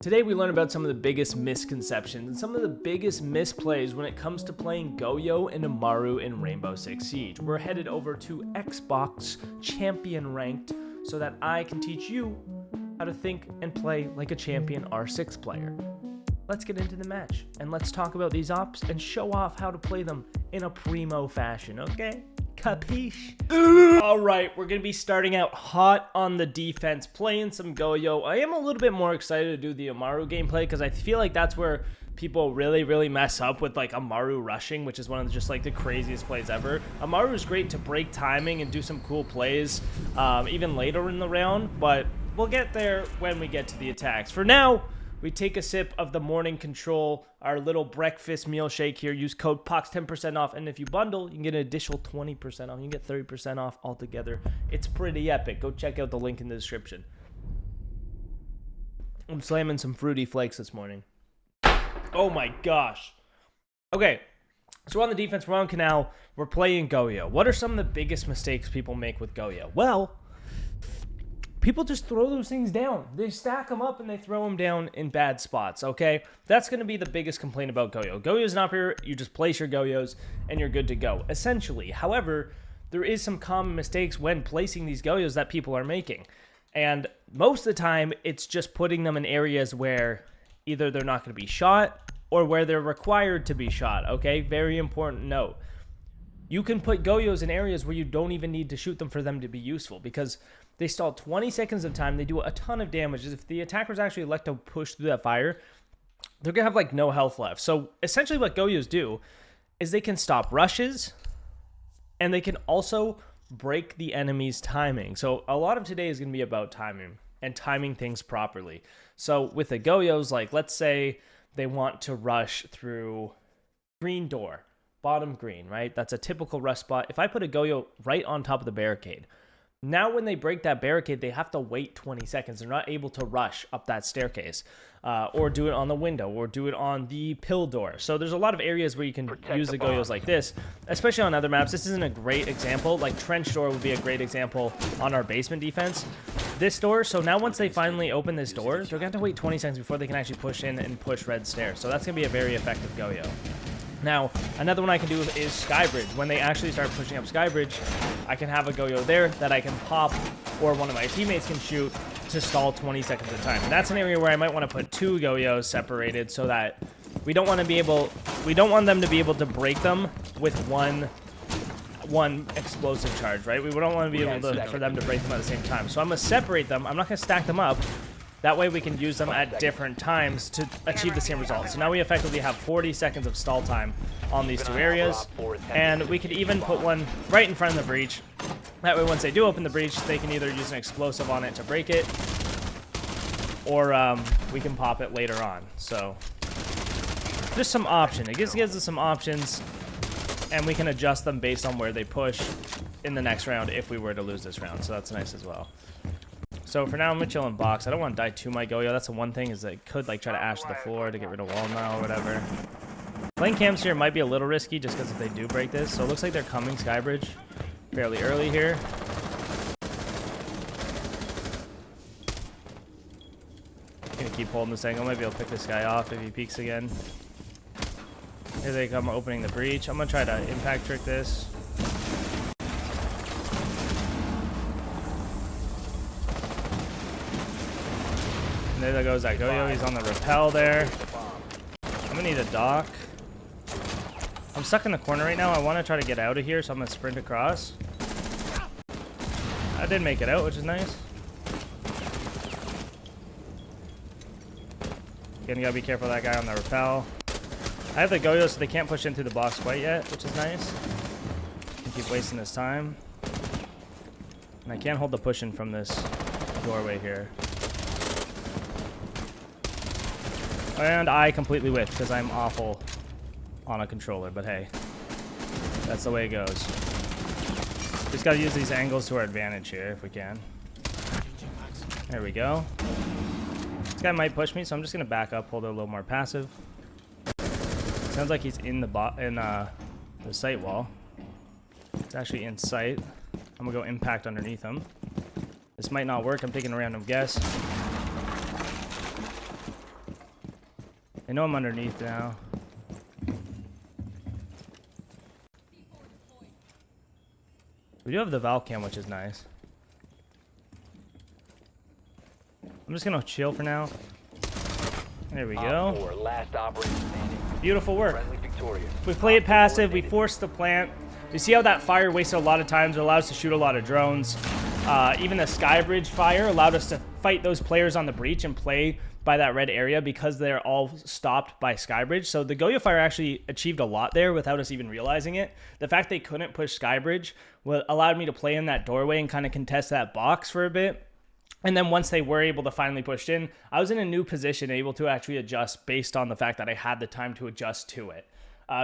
Today we learn about some of the biggest misconceptions and some of the biggest misplays when it comes to playing Goyo and Amaru in Rainbow Six Siege. We're headed over to Xbox Champion Ranked so that I can teach you how to think and play like a champion R6 player. Let's get into the match and let's talk about these ops and show off how to play them in a primo fashion, okay? Capiche? Alright, we're going to be starting out hot on the defense, playing some Goyo. I am a little bit more excited to do the Amaru gameplay because I feel like that's where people really mess up with like Amaru rushing, which is one of the, just like the craziest plays ever. Amaru is great to break timing and do some cool plays even later in the round, but we'll get there when we get to the attacks. For now, we take a sip of the morning control, our little breakfast meal shake here. Use code POX 10% off, and if you bundle, you can get an additional 20% off. You can get 30% off altogether. It's pretty epic. Go check out the link in the description. I'm slamming some Fruity Flakes this morning. Oh my gosh. Okay, so we're on the defense. We're on Canal. We're playing Goyo. What are some of the biggest mistakes people make with Goyo? Well, people just throw those things down. They stack them up and they throw them down in bad spots, okay? That's going to be the biggest complaint about Goyo. Goyo is not here. You just place your Goyos and you're good to go, essentially. However, there is some common mistakes when placing these Goyos that people are making. And most of the time, it's just putting them in areas where either they're not going to be shot or where they're required to be shot, okay? Very important note. You can put Goyos in areas where you don't even need to shoot them for them to be useful because they stall 20 seconds of time. They do a ton of damage. If the attackers actually elect to push through that fire, they're going to have like no health left. So essentially what Goyos do is they can stop rushes and they can also break the enemy's timing. So a lot of today is going to be about timing and timing things properly. So with the Goyos, like let's say they want to rush through green door, bottom green, right? That's a typical rush spot. If I put a Goyo right on top of the barricade, now when they break that barricade, they have to wait 20 seconds. They're not able to rush up that staircase or do it on the window or do it on the pill door. So there's a lot of areas where you can use the Goyos like this, especially on other maps. This isn't a great example. Like Trench Door would be a great example on our basement defense. This door, so now once they finally open this door, they're going to have to wait 20 seconds before they can actually push in and push red stairs. So that's going to be a very effective Goyo. Now, another one I can do is Skybridge. When they actually start pushing up Skybridge, I can have a Goyo there that I can pop or one of my teammates can shoot to stall 20 seconds at a time. And that's an area where I might want to put two Goyos separated so that we don't want them to be able to break them with one explosive charge, right? We don't want to be able to for them to break them at the same time. So I'm going to separate them. I'm not going to stack them up. That way we can use them at different times to achieve the same result. So now we effectively have 40 seconds of stall time on these two areas. And we could even put one right in front of the breach. That way once they do open the breach, they can either use an explosive on it to break it, or we can pop it later on. So just some option. It gives us some options, and we can adjust them based on where they push in the next round if we were to lose this round. So that's nice as well. So for now, I'm going to chill in box. I don't want to die to my Goyo. That's the one thing, is I could like try to ash the floor to get rid of wall now or whatever. Playing cams here might be a little risky just because if they do break this. So it looks like they're coming Skybridge fairly early here. I'm going to keep holding this angle. Maybe I'll pick this guy off if he peeks again. Here they come opening the breach. I'm going to try to impact trick this. And there goes that Goyo. He's on the rappel there. I'm gonna need a dock. I'm stuck in the corner right now. I want to try to get out of here, so I'm gonna sprint across. I did make it out, which is nice. Again, you gotta be careful of that guy on the rappel. I have the Goyo, so they can't push in through the box quite yet, which is nice. I keep wasting this time. And I can't hold the push in from this doorway here. And I completely whiffed because I'm awful on a controller, but hey, that's the way it goes. Just gotta use these angles to our advantage here if we can. There we go. This guy might push me, so I'm just gonna back up, hold it a little more passive. Sounds like he's in the sight wall. It's actually in sight. I'm gonna go impact underneath him. This might not work. I'm taking a random guess. They know I'm underneath now. We do have the Valve cam, which is nice. I'm just gonna chill for now. There we go. Beautiful work. We play it passive. We force the plant. You see how that fire wasted a lot of times. It allowed us to shoot a lot of drones. Even the Skybridge fire allowed us to fight those players on the breach and play by that red area because they're all stopped by Skybridge. So the Goyo fire actually achieved a lot there without us even realizing it. The fact they couldn't push Skybridge allowed me to play in that doorway and kind of contest that box for a bit. And then once they were able to finally push in, I was in a new position, able to actually adjust based on the fact that I had the time to adjust to it.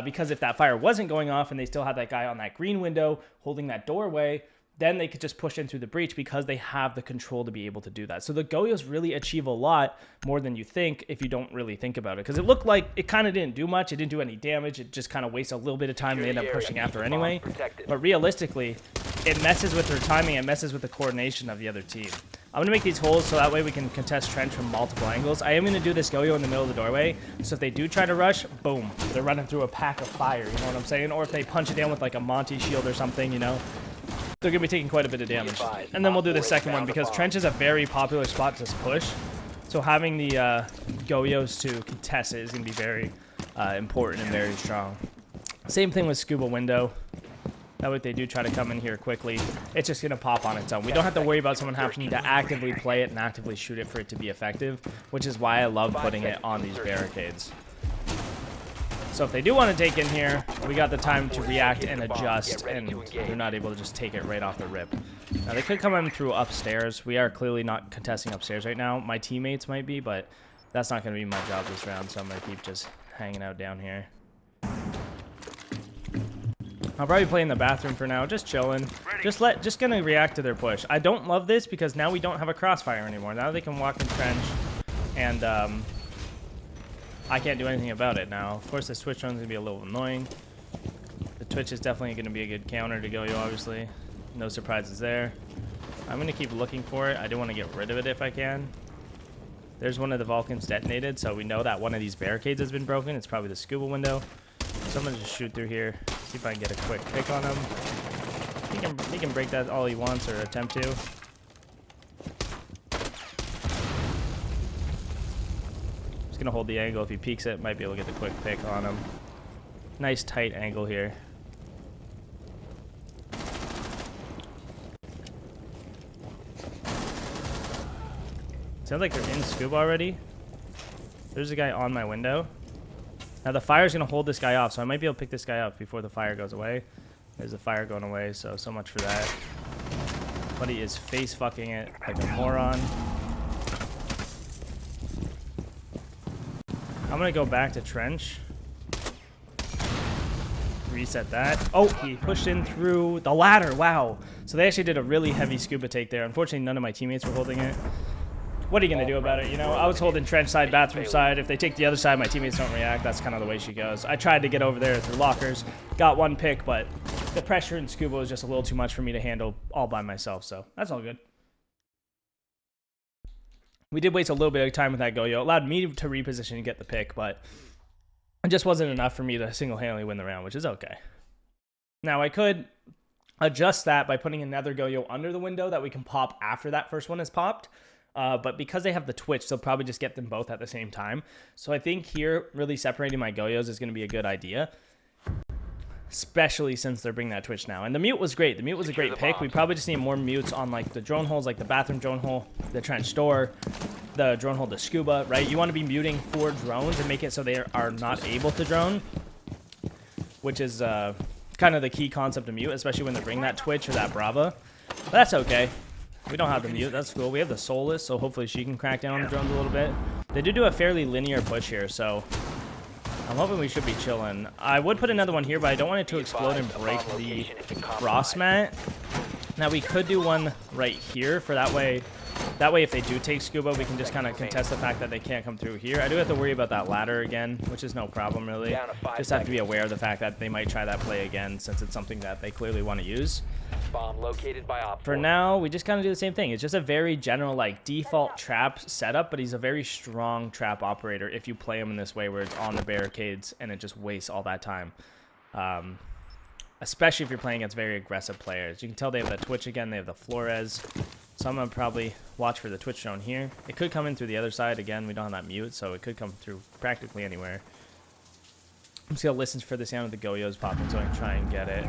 Because if that fire wasn't going off and they still had that guy on that green window holding that doorway, then they could just push in through the breach because they have the control to be able to do that. So the Goyos really achieve a lot more than you think if you don't really think about it. Because it looked like it kind of didn't do much. It didn't do any damage. It just kind of wastes a little bit of time and they end up pushing after anyway. But realistically, it messes with their timing and messes with the coordination of the other team. I'm going to make these holes so that way we can contest trench from multiple angles. I am going to do this Goyo in the middle of the doorway. So if they do try to rush, boom, they're running through a pack of fire. You know what I'm saying? Or if they punch it down with like a Monty shield or something, you know, they're going to be taking quite a bit of damage. And then we'll do the second one because trench is a very popular spot to push. So having the Goyos to contest it is going to be very important and very strong. Same thing with Scuba Window. That way if they do try to come in here quickly, it's just going to pop on its own. We don't have to worry about someone having to actively play it and actively shoot it for it to be effective, which is why I love putting it on these barricades. So if they do want to take in here, we got the time to react and adjust, and they're not able to just take it right off the rip. Now they could come in through upstairs. We are clearly not contesting upstairs right now. My teammates might be, but that's not going to be my job this round, so I'm going to keep just hanging out down here. I'll probably play in the bathroom for now, just chilling. Just gonna react to their push. I don't love this because now we don't have a crossfire anymore. Now they can walk in trench, and I can't do anything about it now. Of course, the switch drone's gonna be a little annoying. The Twitch is definitely gonna be a good counter to Goyo, obviously. No surprises there. I'm gonna keep looking for it. I do want to get rid of it if I can. There's one of the Vulcans detonated, so we know that one of these barricades has been broken. It's probably the Scuba Window. So I'm gonna just shoot through here, see if I can get a quick pick on him. He can break that all he wants or attempt to. Just gonna hold the angle. If he peeks it, might be able to get the quick pick on him. Nice tight angle here. Sounds like they're in Scuba already. There's a guy on my window. Now the fire's gonna hold this guy off, so I might be able to pick this guy up before the fire goes away. There's the fire going away, so much for that. Buddy is face fucking it like a moron. I'm gonna go back to trench. Reset that. Oh, he pushed in through the ladder. Wow. So they actually did a really heavy scuba take there. Unfortunately, none of my teammates were holding it. What are you going to do about it? You know, I was holding trench side, bathroom side. If they take the other side, my teammates don't react. That's kind of the way she goes. I tried to get over there through lockers. Got one pick, but the pressure in Scuba was just a little too much for me to handle all by myself. So that's all good. We did waste a little bit of time with that Goyo. It allowed me to reposition and get the pick, but it just wasn't enough for me to single-handedly win the round, which is okay. Now, I could adjust that by putting another Goyo under the window that we can pop after that first one is popped. But because they have the Twitch, they'll probably just get them both at the same time. So I think here, really separating my Goyos is going to be a good idea. Especially since they're bringing that Twitch now. And the mute was great. The mute was a great pick. We probably just need more mutes on like the drone holes, like the bathroom drone hole, the trench door, the drone hole to Scuba, right? You want to be muting for drones and make it so they are not able to drone. Which is kind of the key concept of mute, especially when they bring that Twitch or that Brava. But that's okay. We don't have the mute. That's cool. We have the Soulless, so hopefully she can crack down on the drones a little bit. They do a fairly linear push here, so I'm hoping we should be chilling. I would put another one here, but I don't want it to explode and break the frost mat. Now, we could do one right here, for that way That way, if they do take Scuba, we can just kind of contest the fact that they can't come through here. I do have to worry about that ladder again, which is no problem, really. Just have to be aware of the fact that they might try that play again, since it's something that they clearly want to use. Bomb located by Op 4. For now, we just kind of do the same thing. It's just a very general, like, default trap setup, but he's a very strong trap operator if you play him in this way where it's on the barricades and it just wastes all that time. Especially if you're playing against very aggressive players. You can tell they have the Twitch again. They have the Flores. So I'm going to probably watch for the Twitch drone here. It could come in through the other side. Again, we don't have that mute, so it could come through practically anywhere. I'm just going to listen for the sound of the Goyos popping so I can try and get it.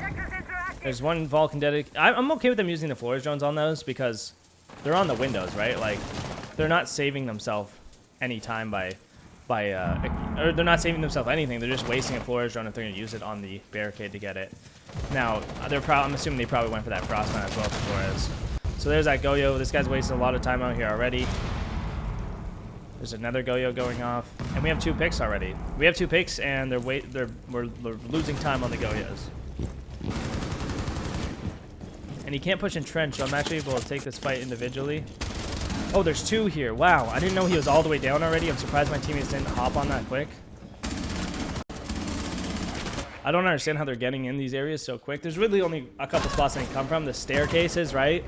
There's one Vulcan dedicated. I'm okay with them using the Flores drones on those because they're on the windows, right? Like, they're not saving themselves any time or they're not saving themselves anything. They're just wasting a Flores drone if they're going to use it on the barricade to get it. Now, I'm assuming they probably went for that Frostman as well for Flores. So there's that Goyo. This guy's wasting a lot of time out here already. There's another Goyo going off. And we have 2 picks already. We have 2 picks, and we're losing time on the Goyos. And he can't push in trench, so I'm actually able to take this fight individually. Oh, there's 2 here. Wow, I didn't know he was all the way down already. I'm surprised my teammates didn't hop on that quick. I don't understand how they're getting in these areas so quick. There's really only a couple spots they can come from. The staircases, right?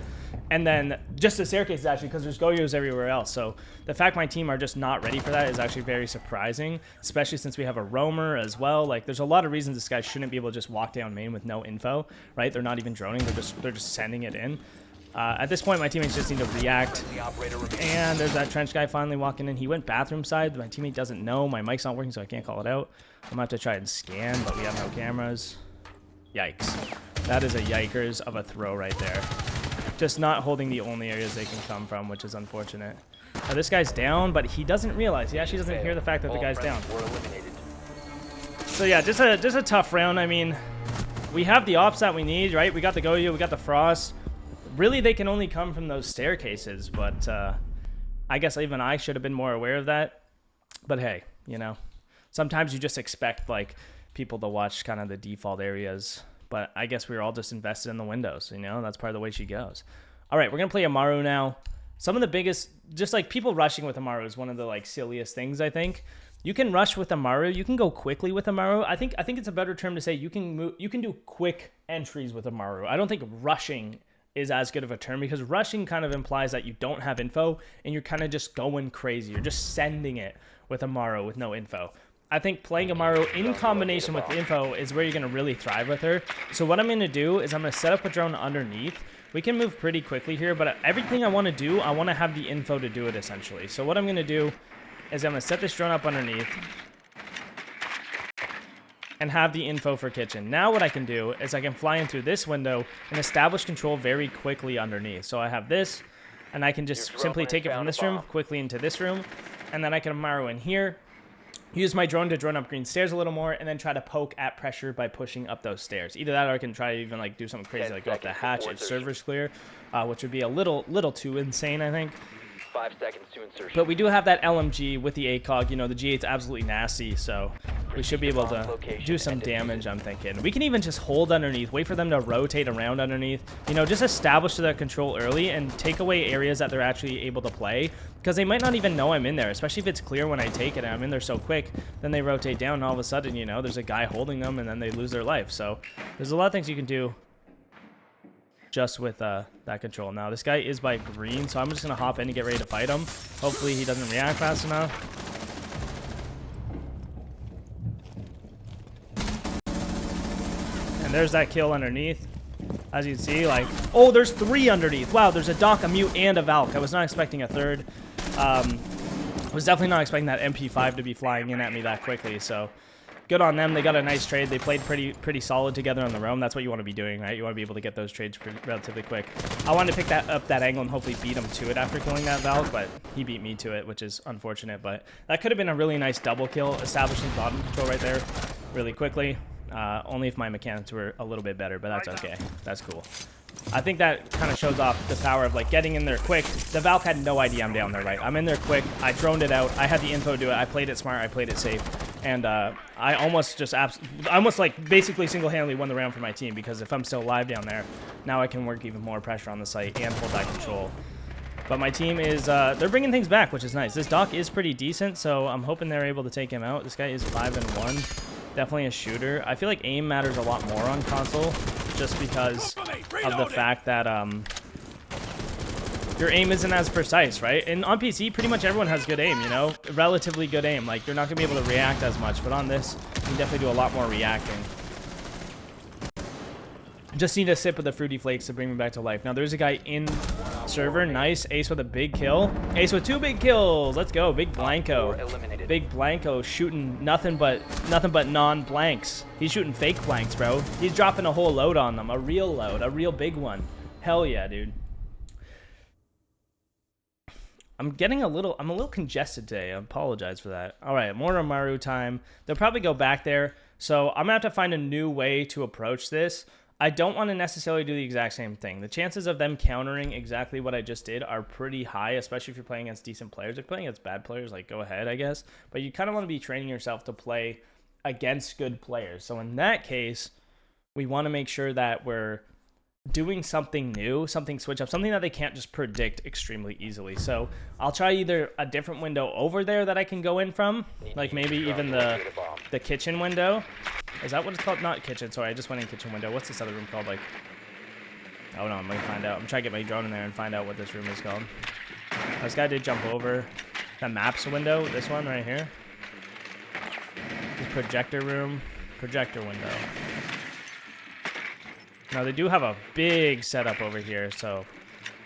And then just the staircases, actually, because there's Goyos everywhere else. So the fact my team are just not ready for that is actually very surprising, especially since we have a roamer as well. Like, there's a lot of reasons this guy shouldn't be able to just walk down main with no info, right? They're not even droning. They're just sending it in. At this point, my teammates just need to react. And there's that trench guy finally walking in. He went bathroom side. My teammate doesn't know. My mic's not working, so I can't call it out. I'm going to have to try and scan, but we have no cameras. Yikes. That is a yikers of a throw right there. Just not holding the only areas they can come from, which is unfortunate. Now, this guy's down, but he doesn't realize. He actually doesn't hear the fact that the guy's down. So yeah, just a tough round. I mean, we have the ops that we need, right? We got the Goyo, we got the Frost. Really, they can only come from those staircases, but I guess even I should have been more aware of that. But hey, you know, sometimes you just expect, like, people to watch kind of the default areas. But I guess we were all just invested in the windows, you know? That's part of the way she goes. All right, we're going to play Amaru now. Some of the biggest, just like people rushing with Amaru is one of the like silliest things, I think. You can rush with Amaru. You can go quickly with Amaru. I think it's a better term to say you can do quick entries with Amaru. I don't think rushing is as good of a term because rushing kind of implies that you don't have info and you're kind of just going crazy. You're just sending it with Amaru with no info. I think playing Amaru in combination with info is where you're going to really thrive with her. So what I'm going to do is I'm going to set up a drone underneath. We can move pretty quickly here, but everything I want to do, I want to have the info to do it essentially. So what I'm going to do is I'm going to set this drone up underneath and have the info for kitchen. Now what I can do is I can fly in through this window and establish control very quickly underneath. So I have this, and I can just simply take it from this room quickly into this room, and then I can Amaru in here. Use my drone to drone up green stairs a little more, and then try to poke at pressure by pushing up those stairs. Either that, or I can try to even like do something crazy, like go up the hatch if server's clear, which would be a little too insane, I think. 5 seconds to insertion. But we do have that LMG with the ACOG. You know, the G8's absolutely nasty, so we should be able to do some damage, I'm thinking. We can even just hold underneath, wait for them to rotate around underneath. You know, just establish their control early and take away areas that they're actually able to play. Because they might not even know I'm in there, especially if it's clear when I take it and I'm in there so quick. Then they rotate down and all of a sudden, you know, there's a guy holding them and then they lose their life. So there's a lot of things you can do just with that control. Now, this guy is by green, so I'm just going to hop in and get ready to fight him. Hopefully he doesn't react fast enough. And there's that kill underneath. As you can see, like, oh, there's 3 underneath. Wow, there's a Doc, a Mute, and a Valk. I was not expecting a third. Was definitely not expecting that MP5 to be flying in at me that quickly, so good on them. They got a nice trade. They played pretty solid together on the roam. That's what you want to be doing, right? You want to be able to get those trades relatively quick. I wanted to pick that angle and hopefully beat him to it after killing that Valk, but he beat me to it, which is unfortunate. But that could have been a really nice double kill, establishing bottom control right there really quickly. Only if my mechanics were a little bit better, but that's okay. That's cool. I think that kind of shows off the power of like getting in there quick. The Valk had no idea I'm down there, right? I'm in there quick. I droned it out. I had the info to do it. I played it smart. I played it safe. And I almost like basically single-handedly won the round for my team, because if I'm still alive down there, now I can work even more pressure on the site and hold that control. But my team is, they're bringing things back, which is nice. This Doc is pretty decent, so I'm hoping they're able to take him out. This guy is 5-1. Definitely a shooter. I feel like aim matters a lot more on console, just because of the fact that your aim isn't as precise, right? And on PC, pretty much everyone has good aim, you know? Relatively good aim. Like, you're not going to be able to react as much, but on this, you can definitely do a lot more reacting. Just need a sip of the Fruity Flakes to bring me back to life. Now, there's a guy in server. Nice. Ace with a big kill. Ace with 2 big kills. Let's go. Big Blanco. Big Blanco shooting nothing but non-blanks. He's shooting fake blanks, bro. He's dropping a whole load on them. A real load. A real big one. Hell yeah, dude. I'm a little congested today. I apologize for that. All right, more Amaru time. They'll probably go back there. So I'm going to have to find a new way to approach this. I don't want to necessarily do the exact same thing. The chances of them countering exactly what I just did are pretty high, especially if you're playing against decent players. If you're playing against bad players, like, go ahead, I guess. But you kind of want to be training yourself to play against good players. So in that case, we want to make sure that we're doing something new, something switch up, something that they can't just predict extremely easily. So I'll try either a different window over there that I can go in from, like maybe even the kitchen window. Is that what it's called? Not kitchen, sorry, I just went in kitchen window. What's this other room called? Like, oh no, I'm gonna find out. I'm trying to get my drone in there and find out what this room is called. This guy did jump over the maps window, this one right here. This projector room, projector window. Now, they do have a big setup over here, so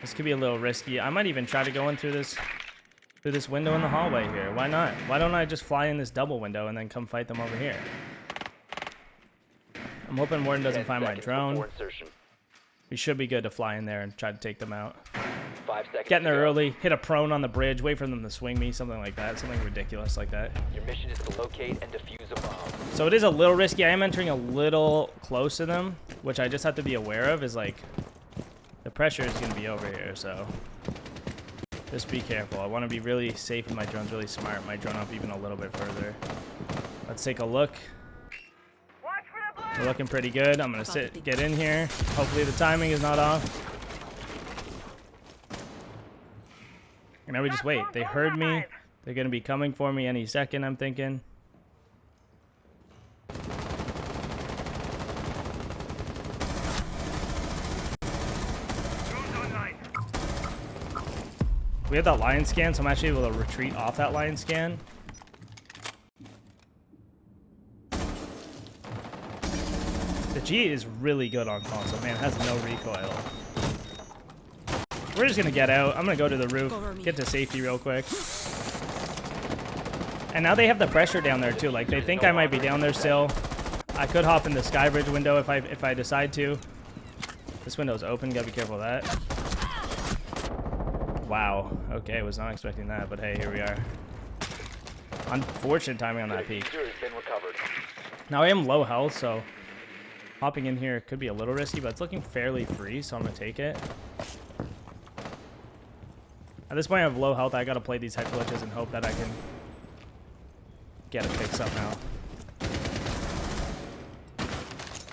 this could be a little risky. I might even try to go in through this window in the hallway here. Why not? Why don't I just fly in this double window and then come fight them over here? I'm hoping Warden doesn't find my drone. We should be good to fly in there and try to take them out. 5 seconds. Get in there early, hit a prone on the bridge, wait for them to swing me, something like that. Something ridiculous like that. Your mission is to locate and defuse a bomb. So it is a little risky. I am entering a little close to them, which I just have to be aware of is like the pressure is going to be over here, so just be careful. I want to be really safe and my drone's really smart. My drone up even a little bit further. Let's take a look. We're looking pretty good. I'm going to get in here. Hopefully the timing is not off. And now we just wait. They heard me. They're going to be coming for me any second, I'm thinking. We have that lion scan, so I'm actually able to retreat off that lion scan. The G is really good on console, man. It has no recoil. We're just going to get out. I'm going to go to the roof, get to safety real quick. And now they have the pressure down there, too. Like, they think I might be down there still. I could hop in the skybridge window if I decide to. This window's open. Got to be careful of that. Wow. Okay, was not expecting that, but hey, here we are. Unfortunate timing on that peak. Now I am low health, so hopping in here could be a little risky, but it's looking fairly free, so I'm going to take it. At this point, I have low health. I got to play these head glitches and hope that I can get a pick somehow.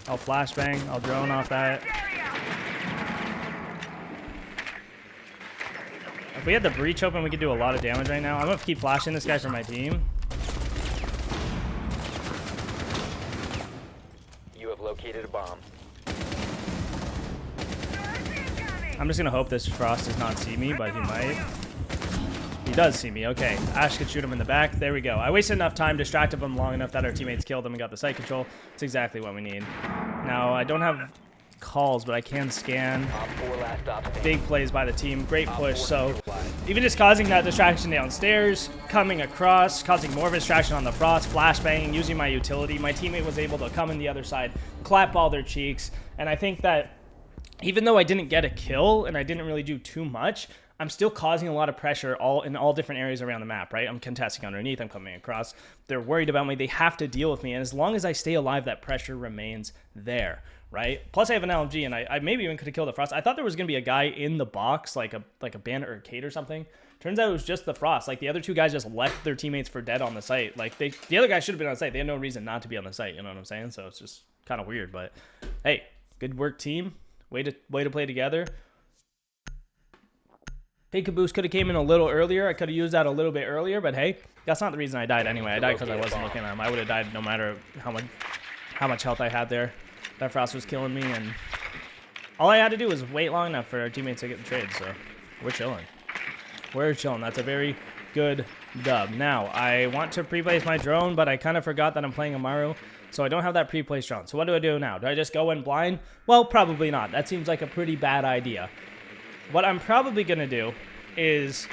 I'll flashbang. I'll drone off that. If we had the breach open, we could do a lot of damage right now. I'm going to keep flashing this guy for my team. You have located a bomb. I'm just going to hope this Frost does not see me, but he might. He does see me. Okay. Ash could shoot him in the back. There we go. I wasted enough time, distracted him long enough that our teammates killed him and got the site control. It's exactly what we need. Now, I don't have calls, but I can scan. Big plays by the team. Great push. So even just causing that distraction downstairs, coming across, causing more of a distraction on the Frost, flashbanging, using my utility, my teammate was able to come in the other side, clap all their cheeks. And I think that even though I didn't get a kill and I didn't really do too much, I'm still causing a lot of pressure in all different areas around the map, right? I'm contesting underneath. I'm coming across. They're worried about me. They have to deal with me. And as long as I stay alive, that pressure remains there, right? Plus, I have an LMG, and I maybe even could have killed the Frost. I thought there was going to be a guy in the box, like a bandit or a Kate or something. Turns out it was just the Frost. Like, the other two guys just left their teammates for dead on the site. Like, the other guy should have been on site. They had no reason not to be on the site, you know what I'm saying? So it's just kind of weird. But, hey, good work, team. Way to play together. Take a boost could have came in a little earlier. I could have used that a little bit earlier, but hey, that's not the reason I died anyway. I died because I wasn't looking at him. I would have died no matter how much health I had there. That frost was killing me, and all I had to do was wait long enough for our teammates to get the trade, so we're chilling. We're chilling. That's a very good dub. Now, I want to pre-place my drone, but I kind of forgot that I'm playing Amaru, so I don't have that pre-placed drone. So what do I do now? Do I just go in blind? Well, probably not. That seems like a pretty bad idea. What I'm probably going to do is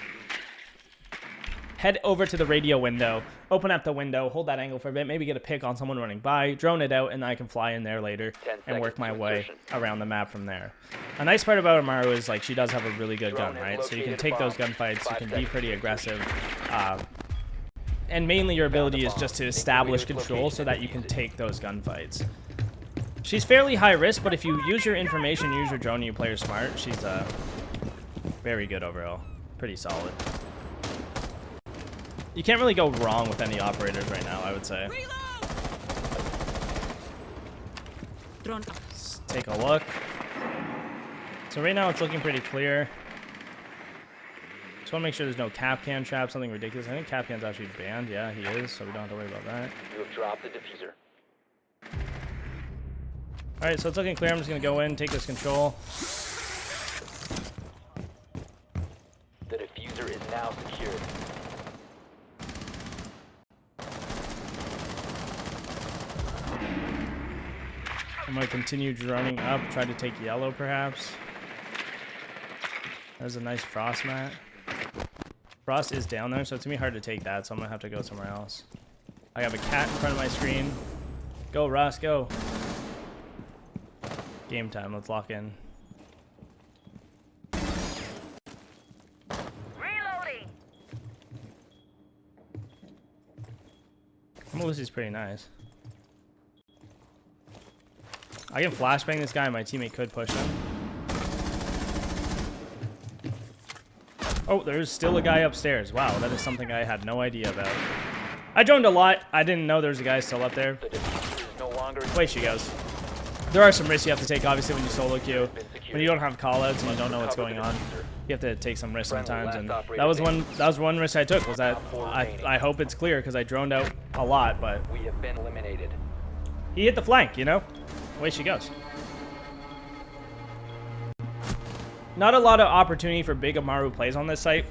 head over to the radio window, open up the window, hold that angle for a bit, maybe get a pick on someone running by, drone it out, and I can fly in there later and work my way around the map from there. A nice part about Amaru is, like, she does have a really good gun, right? So you can take those gunfights, you can be pretty aggressive, and mainly your ability is just to establish control so that you can take those gunfights. She's fairly high risk, but if you use your information, use your drone, and you play her smart, she's very good overall. Pretty solid. You can't really go wrong with any operators right now, I would say. Let's take a look. So right now it's looking pretty clear. Just want to make sure there's no Capcan trap, something ridiculous. I think Capcan's actually banned. Yeah, he is, so we don't have to worry about that. You have dropped the diffuser. Alright, so it's looking clear. I'm just going to go in, take this control. The diffuser is now secured. I'm going to continue droning up, try to take yellow perhaps. There's a nice frost mat. Frost is down there, so it's going to be hard to take that, so I'm going to have to go somewhere else. I have a cat in front of my screen. Go, Ross, go. Game time, let's lock in. Reloading. Lucy's pretty nice. I can flashbang this guy, my teammate could push him. Oh, there's still a guy upstairs. Wow, that is something I had no idea about. I droned a lot. I didn't know there was a guy still up there. The diffuser is no longer. Away she goes. There are some risks you have to take, obviously, when you solo queue. When you don't have callouts and you don't know what's going on, you have to take some risks sometimes. And that was one risk I took. Was that I hope it's clear because I droned out a lot, but We have been eliminated. he hit the flank, you know. Away she goes. Not a lot of opportunity for big Amaru plays on this site.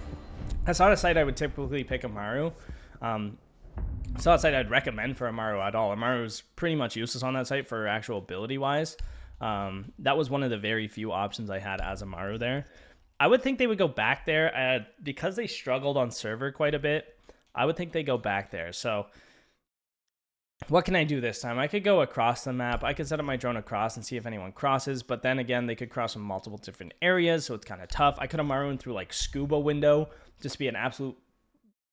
That's not a site I would typically pick Amaru. It's not a site I'd recommend for Amaru at all. Amaru is pretty much useless on that site for actual ability-wise. That was one of the very few options I had as Amaru there. I would think they would go back there because they struggled on server quite a bit. I would think they go back there. So what can I do this time? I could go across the map. I could set up my drone across and see if anyone crosses. But then again, they could cross from multiple different areas, so it's kind of tough. I could Amaru in through like scuba window, just be an absolute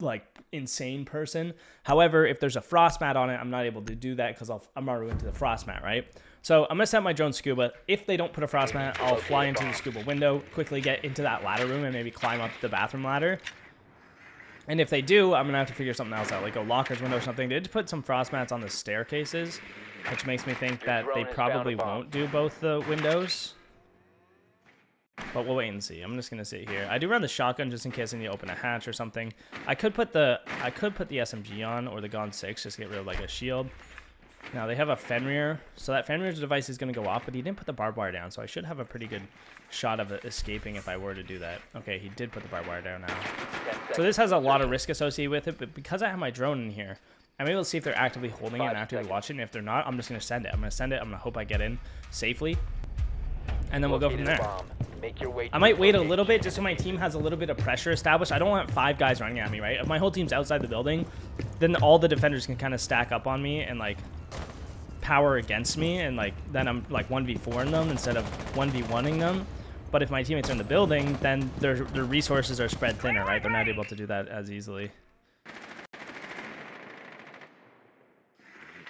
like insane person. However, if there's a frost mat on it, I'm not able to do that because I'll Amaru into the frost mat, right? So I'm gonna set my drone scuba. If they don't put a frost mat, I'll fly into the scuba window, quickly get into that ladder room and maybe climb up the bathroom ladder. And if they do, I'm gonna have to figure something else out, like a locker's window or something. They did put some frost mats on the staircases, which makes me think that they probably won't do both the windows. But we'll wait and see. I'm just gonna sit here. I do run the shotgun just in case I need to open a hatch or something. I could put the SMG on or the Gon 6 just to get rid of like a shield. Now they have a Fenrir, so that Fenrir's device is gonna go off, but he didn't put the barbed wire down, so I should have a pretty good shot of it escaping if I were to do that. Okay, he did put the barbed wire down now. So this has a lot of risk associated with it, but because I have my drone in here, I'm able to see if they're actively holding it and actively watching. If they're not, I'm just gonna send it. I'm gonna hope I get in safely, and then we'll go from there. I might wait a little bit just so my team has a little bit of pressure established. I don't want 5 guys running at me, right? If my whole team's outside the building, then all the defenders can kind of stack up on me and like power against me, and like then I'm like 1v4ing them instead of 1v1ing them. But if my teammates are in the building, then their resources are spread thinner, right? They're not able to do that as easily.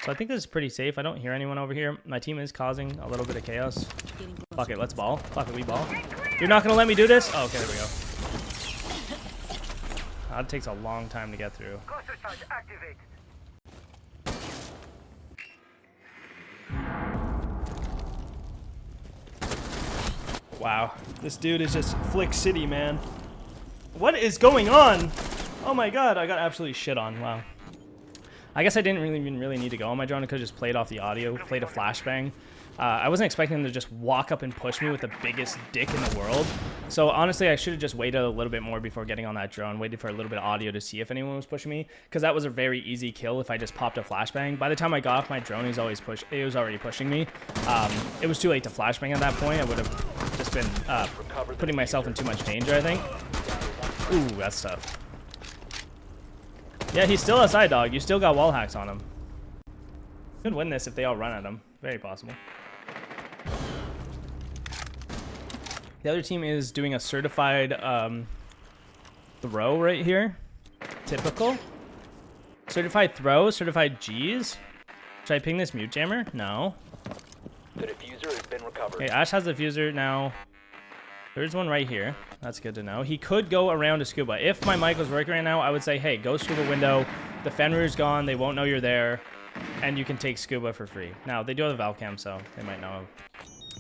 So I think this is pretty safe. I don't hear anyone over here. My team is causing a little bit of chaos. Fuck it, let's ball. Fuck it, we ball. You're not gonna let me do this? Oh, okay, there we go. That takes a long time to get through. Wow, this dude is just Flick City, man. What is going on? Oh my god, I got absolutely shit on. Wow. I guess I didn't even really need to go on my drone. I could have just played off the audio, played a flashbang. I wasn't expecting him to just walk up and push me with the biggest dick in the world. So honestly, I should have just waited a little bit more before getting on that drone, waited for a little bit of audio to see if anyone was pushing me, because that was a very easy kill if I just popped a flashbang. By the time I got off my drone, he was already pushing me. It was too late to flashbang at that point. I would have just been putting myself in too much danger, I think. Ooh, that's tough. Yeah, he's still outside, dog. You still got wall hacks on him. Could win this if they all run at him. Very possible. The other team is doing a certified throw right here. Typical. Certified throw, certified G's. Should I ping this mute jammer? No. The diffuser has been recovered. Okay, Ash has the diffuser now. There's one right here. That's good to know. He could go around to scuba. If my mic was working right now, I would say, hey, go scuba window. The Fenrir's gone. They won't know you're there. And you can take scuba for free. Now, they do have a valve cam, so they might know.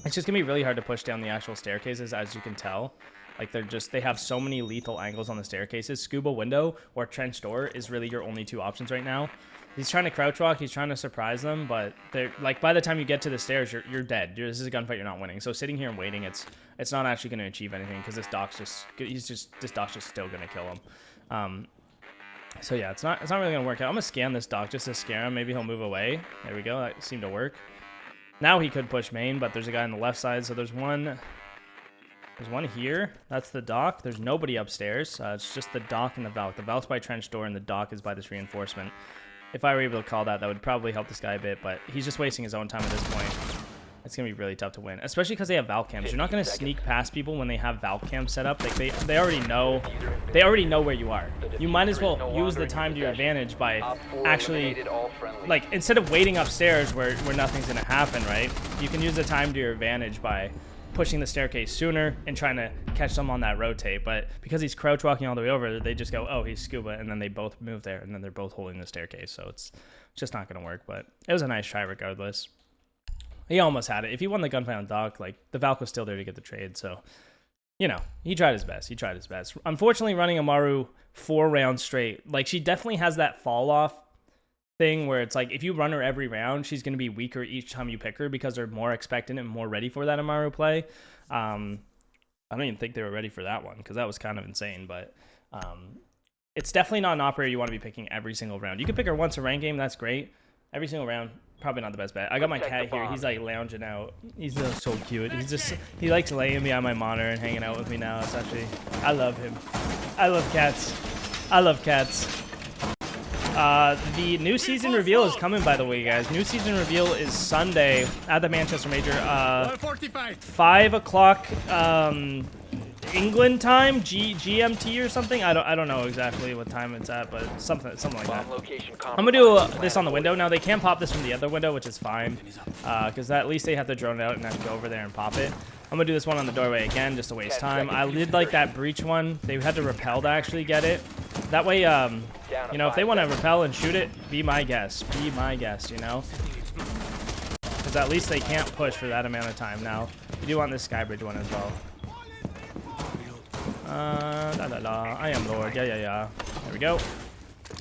It's just going to be really hard to push down the actual staircases, as you can tell. Like, they have so many lethal angles on the staircases. Scuba window or trench door is really your only two options right now. He's trying to crouch walk. He's trying to surprise them, but they're like, by the time you get to the stairs, you're dead. This is a gunfight. You're not winning. So sitting here and waiting, it's not actually going to achieve anything because this doc's just still going to kill him. So yeah, it's not really gonna work out. I'm gonna scan this doc just to scare him. Maybe he'll move away. There we go. That seemed to work. Now he could push main, but there's a guy on the left side. So there's one here. That's the dock. There's nobody upstairs. It's just the dock and the valve. The valve's by trench door and the dock is by this reinforcement. If I were able to call that, that would probably help this guy a bit, but he's just wasting his own time at this point. It's going to be really tough to win, especially because they have valve cams. You're not going to sneak past people when they have valve cams set up. Like they already know where you are. You might as well use the time to your advantage by actually, like, instead of waiting upstairs where nothing's going to happen, right? You can use the time to your advantage by pushing the staircase sooner and trying to catch them on that rotate. But because he's crouch walking all the way over, they just go, oh, he's scuba, and then they both move there, and then they're both holding the staircase. So it's just not going to work, but it was a nice try regardless. He almost had it. If he won the gunfight on dock, like, the Valk was still there to get the trade, so, you know, he tried his best. He tried his best. Unfortunately, running Amaru 4 rounds straight, like, she definitely has that fall-off thing where it's like, if you run her every round, she's going to be weaker each time you pick her because they're more expectant and more ready for that Amaru play. I don't even think they were ready for that one because that was kind of insane, but it's definitely not an operator you want to be picking every single round. You can pick her once a rank game, that's great. Every single round, probably not the best bet. I got my cat here. He's like lounging out. He's so cute. He likes laying behind my monitor and hanging out with me now. It's actually, I love him. I love cats. I love cats. The new season reveal is coming, by the way, guys. New season reveal is Sunday at the Manchester Major. 5 o'clock England time, GMT or something. I don't know exactly what time it's at, but something like that. I'm gonna do this on the window now. They can pop this from the other window, which is fine, because at least they have to drone it out and have to go over there and pop it. I'm gonna do this one on the doorway again, just to waste time. I did like that breach one. They had to repel to actually get it. That way, you know, if they want to repel and shoot it, be my guest. Be my guest, you know? Because at least they can't push for that amount of time. Now, we do want this skybridge one as well. I am Lord. Yeah. There we go.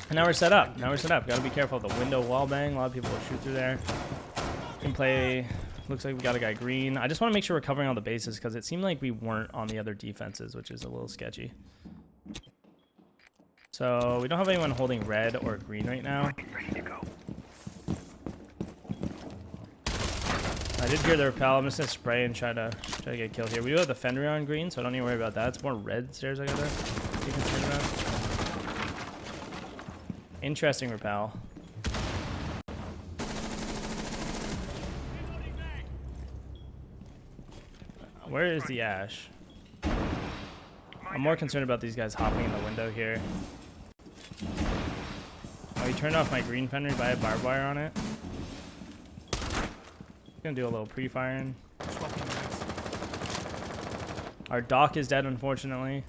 And now we're set up. Gotta be careful of the window wall bang. A lot of people will shoot through there. Can play. Looks like we got a guy green. I just want to make sure we're covering all the bases because it seemed like we weren't on the other defenses, which is a little sketchy. So we don't have anyone holding red or green right now. I did hear the repel. I'm just gonna spray and try to get killed here. We do have the Fender on green, so I don't need to worry about that. It's more red stairs I gotta be concerned about. Interesting repel. Where is the Ash? I'm more concerned about these guys hopping in the window here. Oh, he turned off my green Fender, but I had barbed wire on it. Gonna do a little pre-firing. Our dock is dead, unfortunately.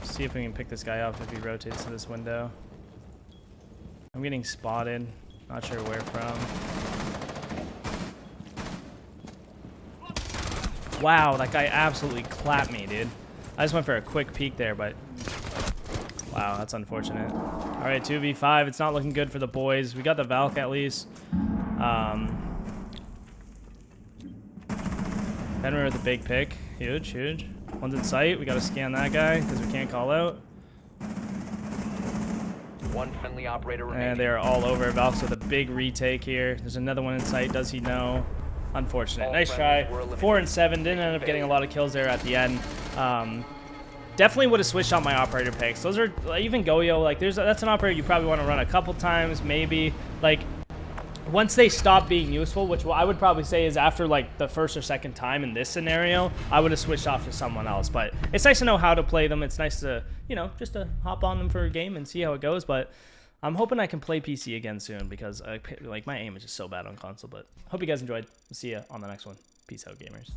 See if we can pick this guy up if he rotates to this window. I'm getting spotted. Not sure where from. Wow, that guy absolutely clapped me, dude. I just went for a quick peek there, but wow, that's unfortunate. All right, 2v5. It's not looking good for the boys. We got the Valk at least. Henry with the big pick. Huge, huge. One's in sight. We got to scan that guy because we can't call out. One friendly operator remaining. And they're all over. Valk's with a big retake here. There's another one in sight. Does he know? Unfortunate. All Nice try. 4 and 7. Didn't end up getting a lot of kills there at the end. Definitely would have switched out my operator picks. Those are even Goyo. Like that's an operator you probably want to run a couple times, maybe. Like once they stop being useful, which I would probably say is after like the first or second time in this scenario, I would have switched off to someone else. But it's nice to know how to play them. It's nice to, you know, just to hop on them for a game and see how it goes. But I'm hoping I can play PC again soon because like my aim is just so bad on console. But hope you guys enjoyed. See ya on the next one. Peace out, gamers.